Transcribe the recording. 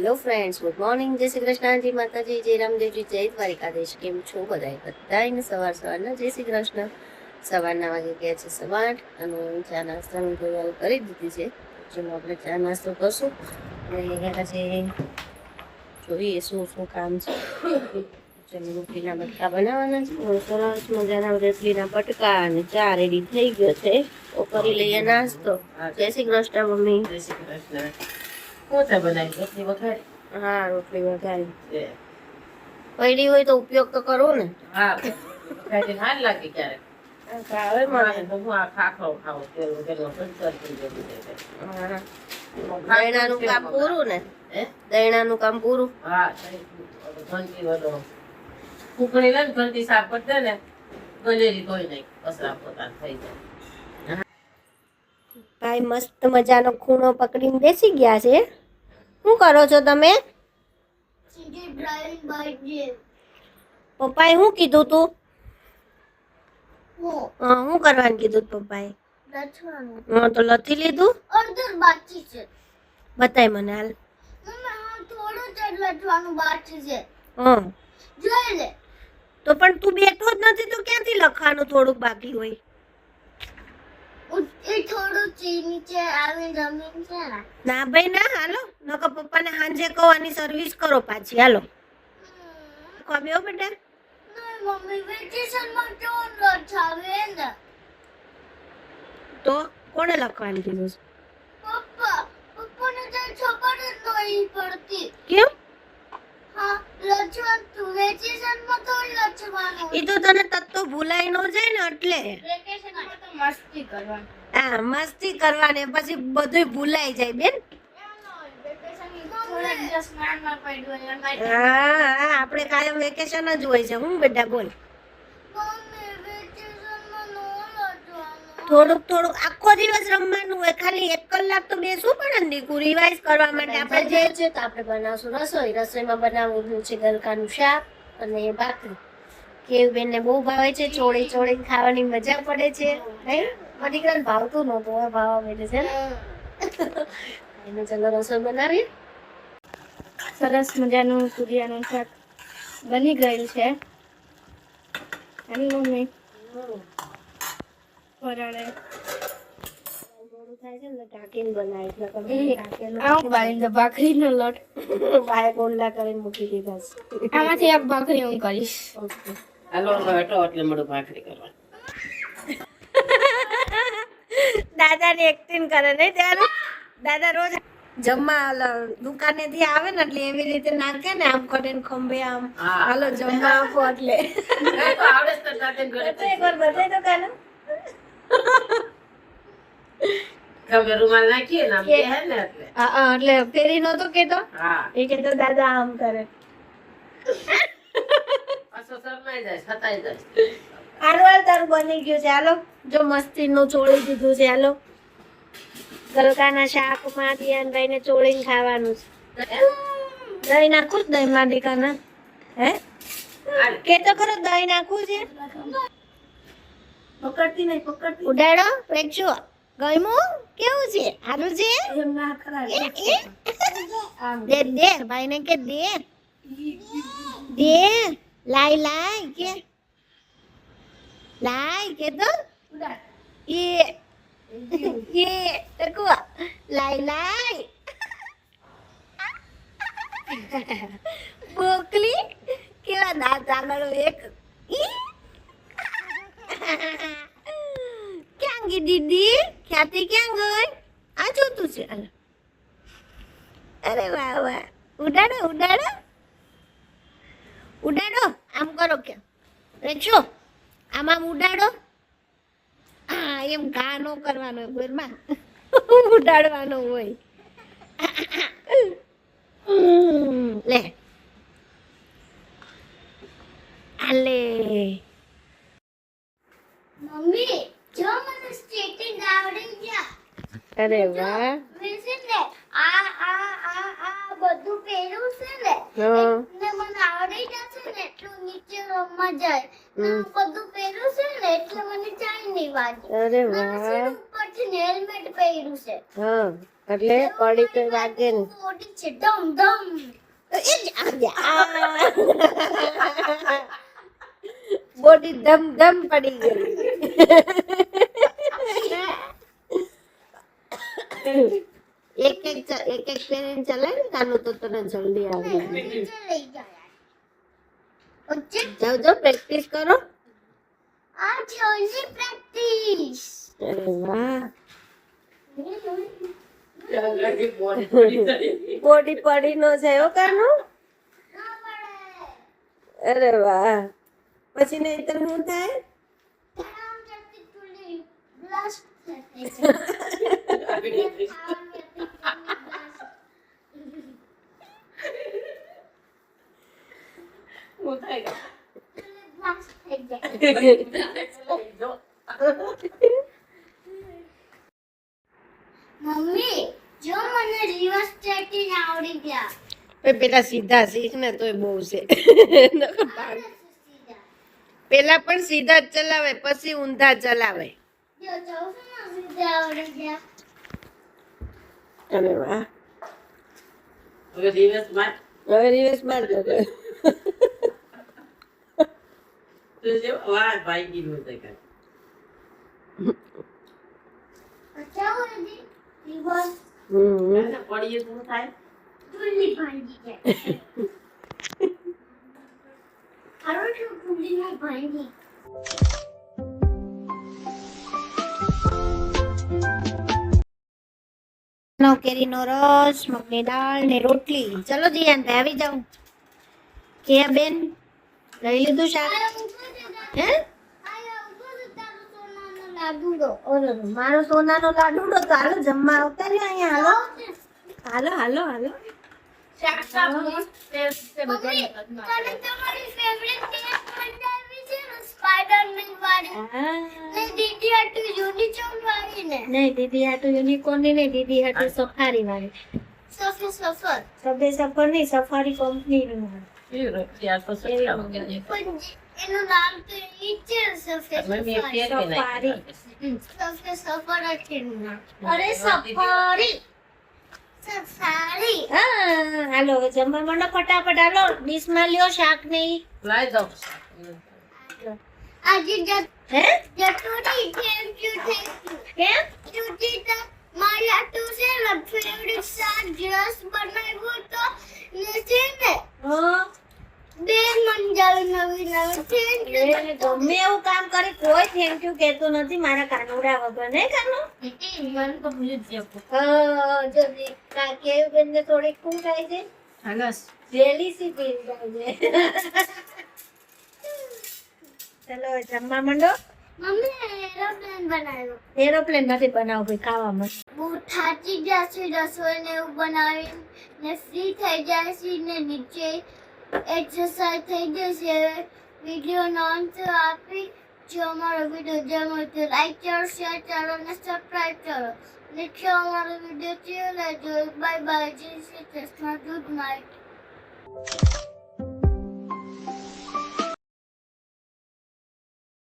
Hello friends, good morning, જય શ્રી કૃષ્ણ, જય માતાજી, જય રામદેવજી, જય દ્વારિકાધીશ. કેમ છો બધાને સવારના જય શ્રી કૃષ્ણ. સવારના વાગે ગયા છે 8:15 અને ચા નાસ્તાની તૈયારી કરી દીધી છે. જેમાં આપણે ચા નાસ્તો કરશું અને આજે જોઈએ શું કામ છે. રોટલીના બટકા બનાવવાના છે. સરસ મજાના રોટલીના બટકા અને ચા રેડી થઈ ગયો છે. તો કરી લઈએ નાસ્તો. જય શ્રી કૃષ્ણ મમ્મી. જય શ્રી કૃષ્ણ. કોતા બનાવી રોટલી વઘારી? હા, રોટલી વઘારી પડી હોય તો ઉપયોગ તો કરવો ને. હા, વઘારી હાલ લાગે ક્યારેક. ભાવે મને તો હું આ ખાખરો ખાઉં પેલો સંસ્કાર થઈ ગયું છે. દૈણાનું કામ પૂરું ને. દૈણાનું કામ પૂરું. હા, ઘંટી વધો કુકડી લે ને ઘંટી સાફ કરી દે ને ગલેરી ધોઈ નાખ કસરા પોતા થઈ જાય. ભાઈ મસ્ત મજાનો ખૂણો પકડીને બેસી ગયા છે. શું કરો છો તમે? પપ્પાએ શું કીધું તું? શું કરવાનું કીધું પપ્પાએ? હા, તો લખી લીધું. અડધું બાકી છે. બતાય મને હાલ. થોડું જ લખવાનું બાકી છે. હા, જોઈ લે. તો પણ તું બેઠો જ નથી તો ક્યાંથી લખવાનું થોડુંક બાકી હોય? એ થોડું નીચે આવી જમીન છે ને. ના ભાઈ ના, હાલો નકર પપ્પાને હાંજે કહો આની સર્વિસ કરો પાછી. હાલો કમ્યો બેટા. મમ્મી વેકેશનમાં કેવું લખાવે ને? તો કોણે લખવાનું કીધું છે? પપ્પાને તો ખબર જ નહીં પડતી. કેમ? હા, લખવાનું વેકેશનમાં તો લખવાનું. એ તો તને તત્તો ભૂલાઈ ન જાય ને એટલે. વેકેશનમાં તો મસ્તી કરવાની. હા, મસ્તી કરવાની પછી બધું ભૂલાઈ જાય બેન. હા, આપણે કાયમ વેકેશન જ હોય છે. હું બેટા બોલ. થોડુંક આખો દિવસ રમવાનું હોય. ખાલી 1 કલાક તો બેસવું પડે ને દીકુ રિવાઇઝ કરવા માટે. આપણે જે છે તો આપણે બનાવશું રસોઈમાં બનાવવું છે ગલકાનું શાક અને ભાખરી. કેવું બેનને બહુ ભાવે છે. ચોળી ખાવાની મજા પડે છે. નહીં મારી દીકરાને ભાવતું નહોતું, હવે ભાવવા માંડે છે ને. એને ચલો રસોઈ બનાવીએ. સરસ મજાનું તુરિયાનું શાક બની ગયું છે. મમ્મી વરાળે મોડું થાય છે ને ઢાંકીને બનાવી. ભાખરીનો લોટ બાય ગોંડા કરીને મૂકી દીધા છે. આમાંથી એક ભાખરી હું કરીશ. હાલો હટો એટલે મળું ભાખરી કરવા. દાદાની એક્ટિંગ કરે નહીં ત્યારે. દાદા રોજ જમવા દુકાનેથી આવે ને એટલે એવી રીતે નાખે ને આમ કરીને ખંભે આમ. હાલો જમવા આપો એટલે. તો આવડે જ તો તાતે ઘરે તો એકવાર બતાવી દો કાનો. ખબર રૂમાલ નાખીએ ને આમ કે હે ને એટલે. હા, એટલે ફેરી નહોતો કેતો. હા, એ કેતો દાદા આમ કરે. પાછો શરમાઈ જાય છતાઈ જાય. હાલવાલ તારું બની ગયું છે. હાલો જો મસ્તીનું ચોળી દીધું છે. હાલો ગલકાના શાકમાં દિયાનભાઈને ચોળીને ખાવાનું છે. દહીં નાખું જ દહીં માં દીકાના. હે કે તો ખરો દહીં નાખવું છે. પકડતી નહીં પકડતી. ઉડાડો વેચો. ગયમું કેવું છે? સારું છે. દે ભાઈને કે દે લાય કે લાય કે તો એ ટકુઆ લાય બોકલી કેવા દાંત આગળ એક. ક્યાં ગઈ દીદી? ખ્યાતિ ક્યાં ગઈ? આ જોતું છે. અરે વાહ વાહ. ઉડાડો આમ કરો કે રેચો આમ ઉડાડો. હા, એમ ઘા નો કરવાનો હોય ગોરમાં. ઉડાડવાનો હોય. લે આલે. મમ્મી જો મને સ્કેટિંગ આવડી ગયા. અરે વાહ. મેં ને આ બધું પહેર્યું છે ને ને મને આવડી જશે ને એટલું નીચે રમવા જાય. બધું પહેર્યું છે ને એટલે મને ચાઈ નહીં વાગે. અરે વાહ. ઉપરથી હેલ્મેટ પહેર્યું છે. હા, એટલે પડી તો વાગે ને મોટી છે ધમ ધમ. બોડી ધમ ધમ પડી ગઈ. એક એક પેરેન્ટ ચલાય ને કાનું તો તને જલ્દી આવે. નીચે લઈ જાય. ઓકે જાઓ જાઓ પ્રેક્ટિસ કરો. આ જોલી પ્રેક્ટિસ. અરે વાહ, બોડી પડી જાય. બોડી પડી નો જાય કાનું. ના પડે. અરે વાહ, પછી નહીતર શું થાય? આમ જતી તુલી બ્લાસ્ટ થતી છે. હું થાય બ્લાસ્ટ થઈ જાય. જો. મમ્મી જો મને રિવર્સ સ્ટ્રેટિંગ આવડી ગયા. પેલા સીધા શીખ ને તોય બહુ છે. પેલા પણ સીધા જ ચલાવે, પછી ઊંધા ચલાવે. જો ચૌસમાં સીધા આવડી ગયા. અરે વાહ, હવે દિવસ માં હવે રિવર્સ માર દો. તો જે વાત ભાઈ ગીરું છે કે અચ્છા હોય દી રિવર્સ પડીએ શું થાય? તુલી ભાંગી જાય. હારો છું તુલી નહીં ભાંગી. કેરીનો રસ, મગની દાળ ને રોટલી. ચલો જીયાન ભાઈ આવી જાઓ. કે બેન લઈ લીધું શાક? હે? મારો સોનાનો લાડુડો તો હાલો જમવા આવતા રહ્યો અહીંયા. હાલો હાલો હાલો હાલો. શાક સાફ તે બધાને તમારી ફેવરિટ ટેસ્ટ બનાવી છે ને સ્પાઈડરમેન વાળી. ને દીદી હાટુ યુનિકોર્ન વાળી ને. નહીં દીદી હાટુ યુનિકોર્ન ની નહીં, દીદી હાટુ સફારી વાળી. સફર. સબે સફર નહીં, સફારી કંપની નું. કેવી રોટલી આ તો સસ્તા વગેરે. પણ એનું નામ તો ઈ જ છે સફેદ મમ્મી સફારી. ફેર કે સફારી. સફેદ સફર જ છે એનું નામ. અરે સફારી. સફારી. હા હાલો હવે જમવા માંડો ફટાફટ. હાલો ડીશમાં લ્યો શાક નહીં. લાઈ દો. આજે હે જટોરી થેન્ક યુ. કેમ? જુજી તો મારી હાટુ છે ને ફેવરિટ શાક રસ બનાવ્યો તો ને છે ને હા બે મંજાવી નવી થેન્ક એ યુ. ગમે એવું કામ કરે કોઈ થેન્ક યુ કહેતો નથી મારા કાનુડા વગર. નહીં કાનુ? મને તો ભૂલી જ ગયો. હા જો કેવું બેન ને થોડીક શું થાય છે? હાલસ જેલીસી ફીલ થાય છે. ચલો હવે જમવા માંડો. મમ્મી એરોપ્લેન બનાવ્યો. એરોપ્લેન નથી બનાવવું ભાઈ, ખાવા માટે. બહુ થાકી ગયા છે રસોઈ ને એવું બનાવી ને ફ્રી થઈ જાય છે ને નીચે એક્સરસાઇઝ થઈ ગઈ છે. વિડીયો નો અંત આપી જો અમારો વિડીયો ગમ્યો તો લાઈક કરો, શેર કરો અને સબસ્ક્રાઇબ કરો. ને જો અમારો વિડીયો ચેલો બાય બાય. જય શ્રી કૃષ્ણ. Good night.